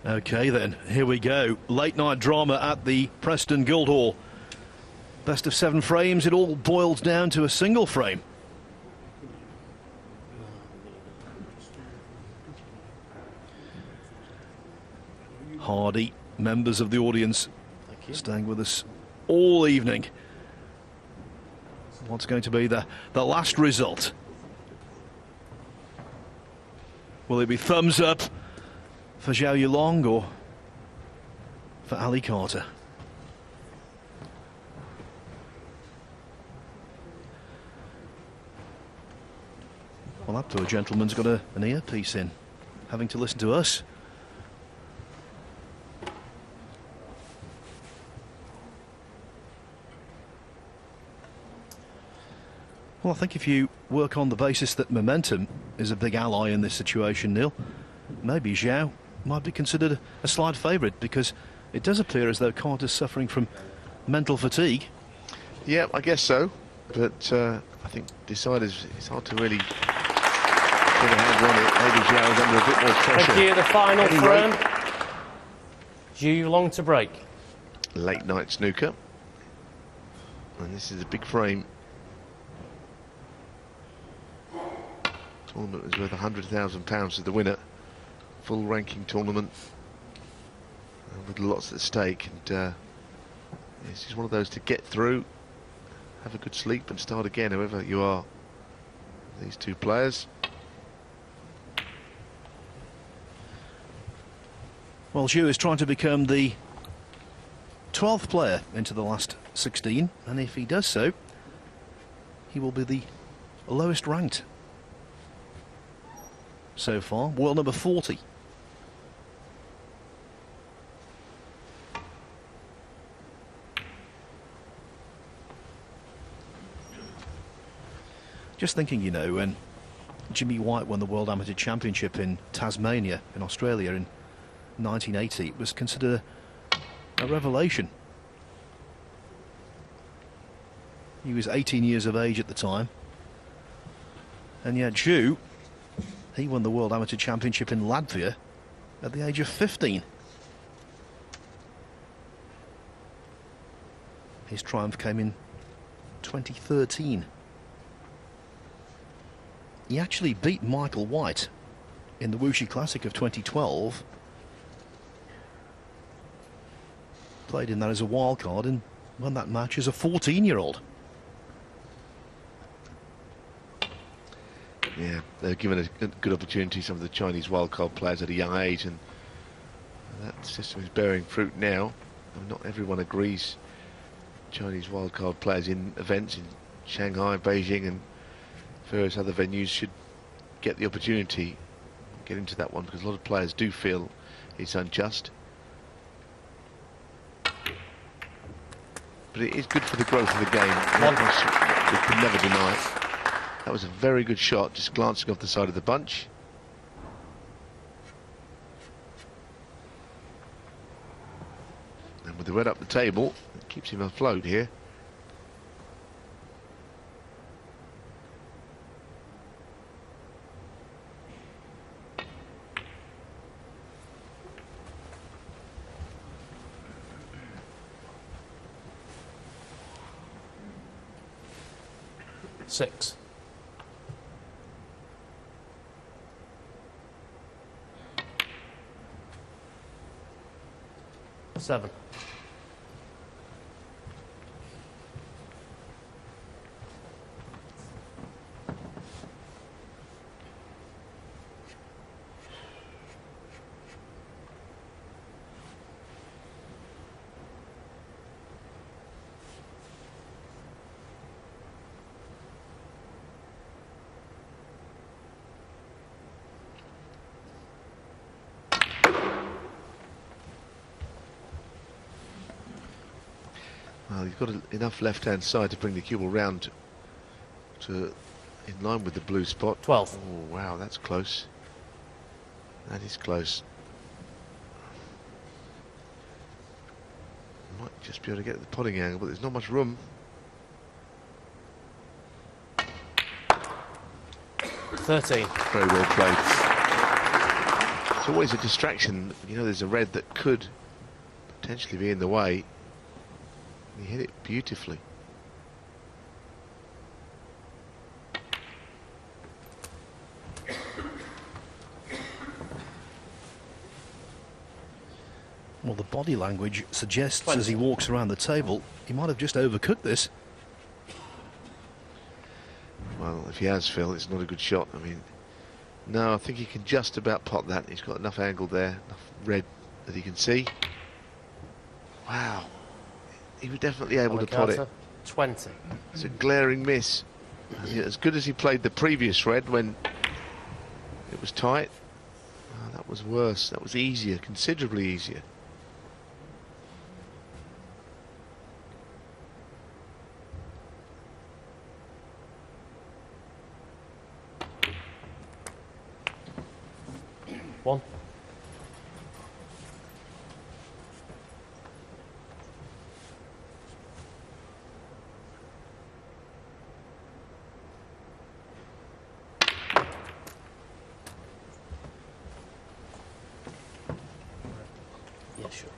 Okay then, here we go. Late night drama at the Preston Guildhall. Best of 7 frames, it all boils down to a single frame. Hardy, members of the audience, staying with us all evening. What's going to be the last result? Will it be thumbs up for Zhou Yulong or for Ali Carter? Well, that poor gentleman's got an earpiece in, having to listen to us. Well, I think if you work on the basis that momentum is a big ally in this situation, Neil, maybe Zhou might be considered a slight favourite, because it does appear as though Carter's suffering from mental fatigue. Yeah, I guess so. But I think deciders, it's hard to really get a hand on it. Maybe Zhou's under a bit more pressure. Thank you. The final frame. Zhou Yulong to break. Late night snooker. And this is a big frame. Tournament is worth £100,000 to the winner. Full ranking tournament with lots at stake, and this is one of those to get through, have a good sleep and start again, whoever you are. These two players. Well, Zhou is trying to become the 12th player into the last 16, and if he does so, he will be the lowest ranked so far, world number 40. Just thinking, you know, when Jimmy White won the World Amateur Championship in Tasmania in Australia in 1980, it was considered a revelation. He was 18 years of age at the time, and yet Zhou, he won the World Amateur Championship in Latvia at the age of 15. His triumph came in 2013. He actually beat Michael White in the Wuxi Classic of 2012. Played in that as a wild card and won that match as a 14-year-old. Yeah, they're given a good opportunity, some of the Chinese wildcard players at a young age, and that system is bearing fruit now. And not everyone agrees Chinese wildcard players in events in Shanghai, Beijing and various other venues should get the opportunity, get into that one, because a lot of players do feel it's unjust. But it is good for the growth of the game. We could never deny it. That was a very good shot, just glancing off the side of the bunch. And with the red up the table, it keeps him afloat here. Six. 7. Well, you've got enough left-hand side to bring the cue ball round to in line with the blue spot. 12. Oh, wow, that's close. That is close. Might just be able to get the potting angle, but there's not much room. 13. Very well played. It's always a distraction. You know, there's a red that could potentially be in the way. He hit it beautifully. Well, the body language suggests 20. as he walks around the table, he might have just overcooked this. Well, if he has, Phil, it's not a good shot. I mean, no, I think he can just about pot that. He's got enough angle there, enough red that he can see. Wow. He was definitely able to pot it. 20. It's a glaring miss. And as good as he played the previous red when it was tight, oh, that was worse. That was easier, considerably easier. One. Yeah, sure.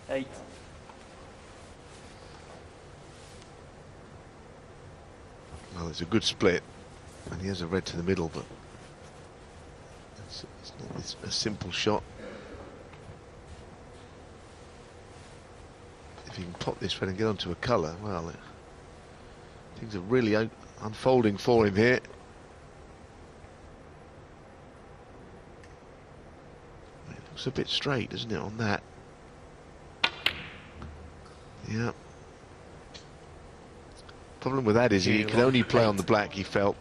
8. Well, it's a good split, and he has a red to the middle, but it's a simple shot. If he can pop this red and get onto a colour, well, things are really unfolding for him here. It looks a bit straight, doesn't it, on that? Yeah. Problem with that is he can only play on the black, he felt.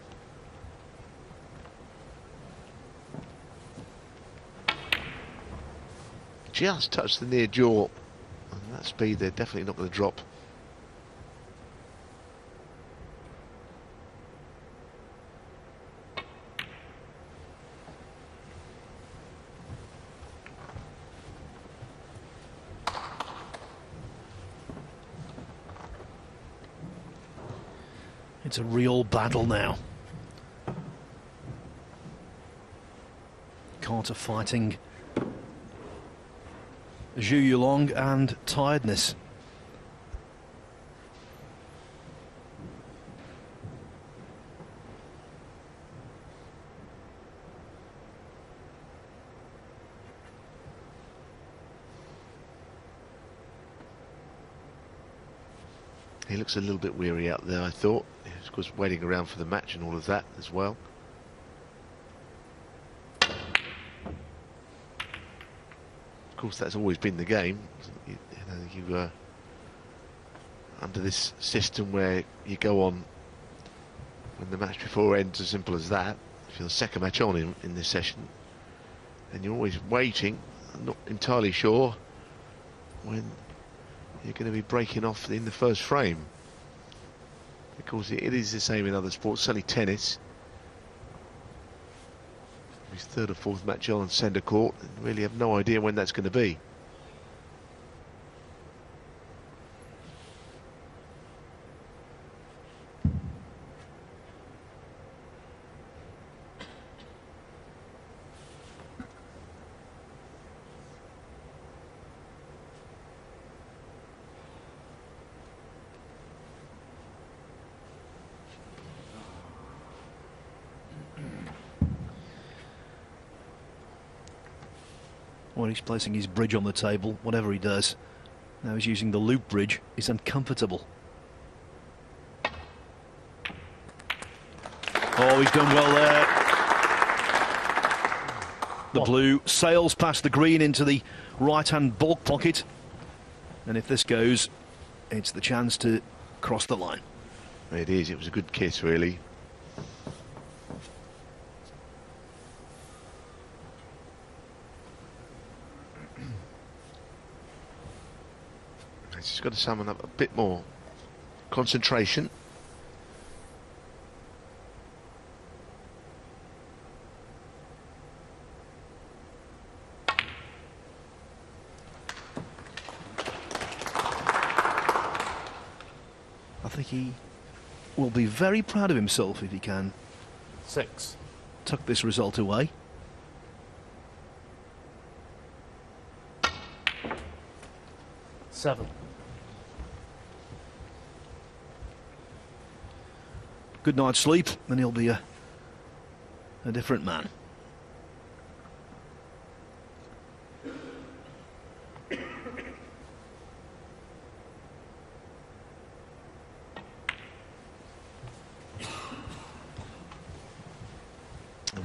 Just touched the near jaw. And at that speed, they're definitely not going to drop. It's a real battle now. Carter fighting Zhou Yulong and tiredness. He looks a little bit weary out there, I thought. He was, of course, waiting around for the match and all of that as well. Of course, that's always been the game. Under this system where you go on when the match before ends, as simple as that. If you're the second match on in this session, and you're always waiting, I'm not entirely sure when you're going to be breaking off in the first frame. Of course, it is the same in other sports, certainly tennis. His third or fourth match on centre court, and really have no idea when that's going to be. Well, he's placing his bridge on the table, whatever he does. Now he's using the loop bridge. He's uncomfortable. Oh, he's done well there. The blue sails past the green into the right-hand bulk pocket. And if this goes, it's the chance to cross the line. It is. It was a good kiss, really. He's just got to summon up a bit more concentration. I think he will be very proud of himself if he can 6. tuck this result away. 7. Good night's sleep, and he'll be a different man. The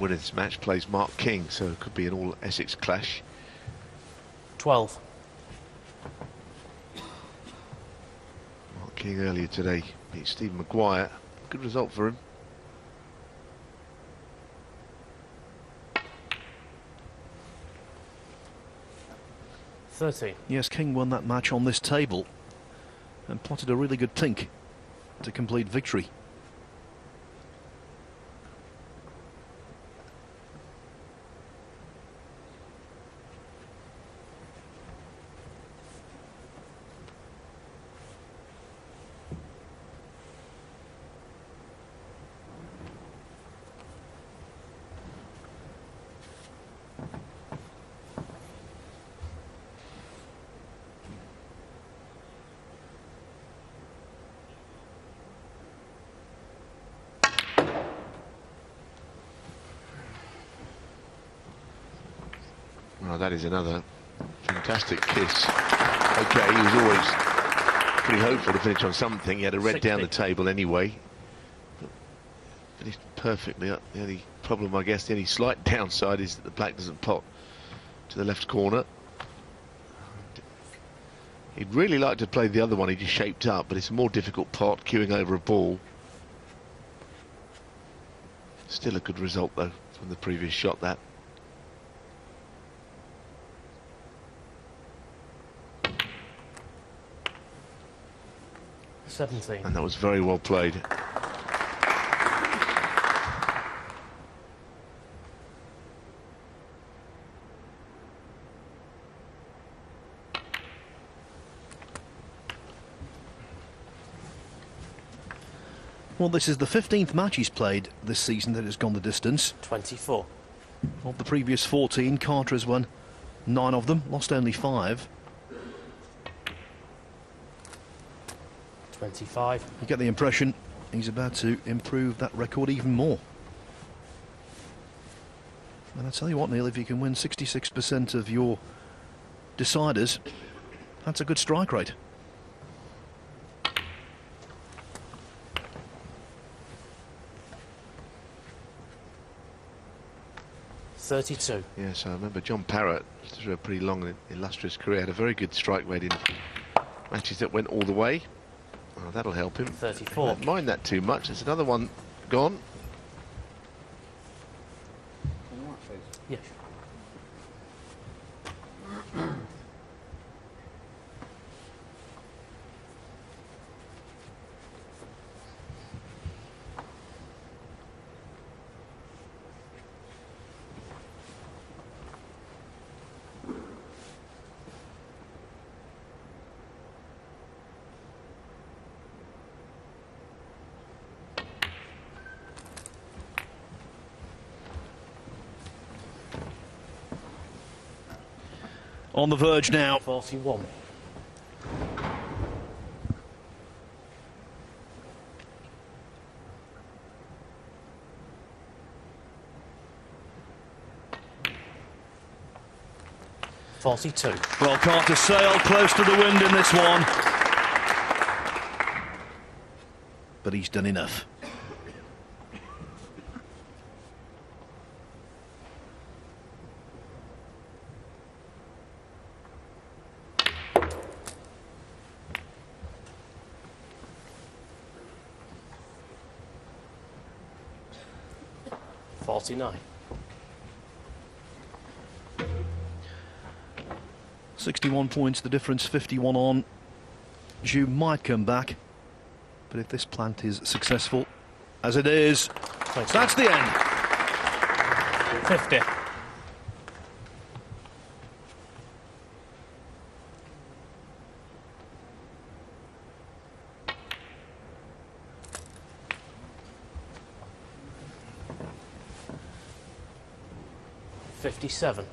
winner of this match plays Mark King, so it could be an all-Essex clash. 12. Mark King earlier today beat Stephen Maguire. Good result for him. Yes, King won that match on this table and plotted a really good pink to complete victory. Well, that is another fantastic kiss. Okay, he was always pretty hopeful to finish on something. He had a red 60. down the table anyway. But finished perfectly. The only problem, I guess, the only slight downside is that the black doesn't pot to the left corner. He'd really like to play the other one, he just shaped up, but it's a more difficult pot, queuing over a ball. Still a good result, though, from the previous shot, that. And that was very well played. Well, this is the 15th match he's played this season that has gone the distance. 24. Of the previous 14, Carter has won 9 of them, lost only 5. 25. You get the impression he's about to improve that record even more. And I tell you what, Neil, if you can win 66% of your deciders, that's a good strike rate. $32. Yes, I remember John Parrott, through a pretty long and illustrious career, had a very good strike rate in matches that went all the way. Oh, that'll help him. 34. I don't mind that too much. There's another one gone. Yes. On the verge now. 41. $42. Well, Carter sailed close to the wind in this one. But he's done enough. $49. 61 points, the difference 51 on. Zhou might come back, but if this plant is successful, as it is, that's the end. 50. $57.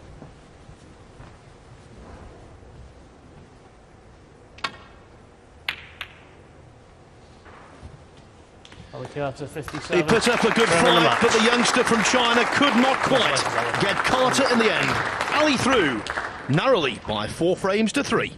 Carter 57. He put up a good Seven in the fight, match. but the youngster from China could not quite get Carter in the end. Ali through, narrowly by 4 frames to 3.